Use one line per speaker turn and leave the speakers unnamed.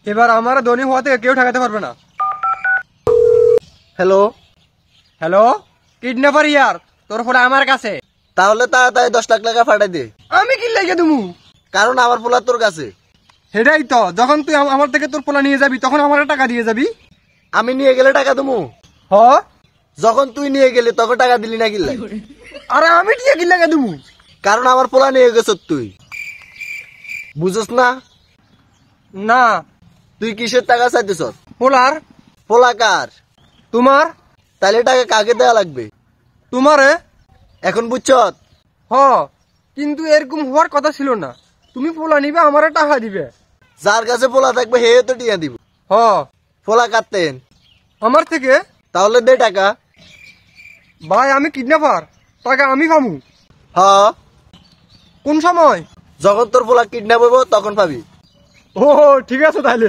এবার আমার ধনী হওয়া থেকে কেউ ঠেকাতে পারবে না।
হ্যালো
হ্যালো, কিডন্যাপার ইয়ার, তোর ফোন আমার কাছে।
তাহলে তাড়াতাড়ি 10 লাখ টাকা পাঠাই দে।
আমি কি লাগে তুমি?
কারণ আমার পোলা তোর কাছে।
সেটাই তো, যখন তুই আমার থেকে তোর পোলা নিয়ে যাবি তখন আমার টাকা দিয়ে যাবি।
আমি নিয়ে গেলে টাকা দেবো?
হ।
যখন তুই নিয়ে গেলি তখন টাকা দিলি না কিল্লাই?
আরে আমি টিয়া কি লাগে তুমি?
কারণ আমার পোলা নিয়ে গেছ তুই, বুঝছ না?
না।
তুই কিসের টাকা চাইতেছ?
পোলার।
পোলা কার?
তোমার।
তাহলে টাকা কাকে দেওয়া লাগবে?
তোমারে।
এখন বুঝছ?
হ, কিন্তু এরকম হওয়ার কথা ছিল না। তুমি পোলা নিবে, আমারে টাকা দিবে।
যার কাছে পোলা থাকবে হে তো টিয়া দিব।
হ।
পোলা কাটতেন
আমার থেকে?
তাহলে দে টাকা।
ভাই আমি কিডন্যাপার, টাকা আমি পামু।
হ,
কোন সময়?
যখন তোর পোলা কিডন্যাপ হইব তখন পাবি।
ও ঠিক আছে তাহলে।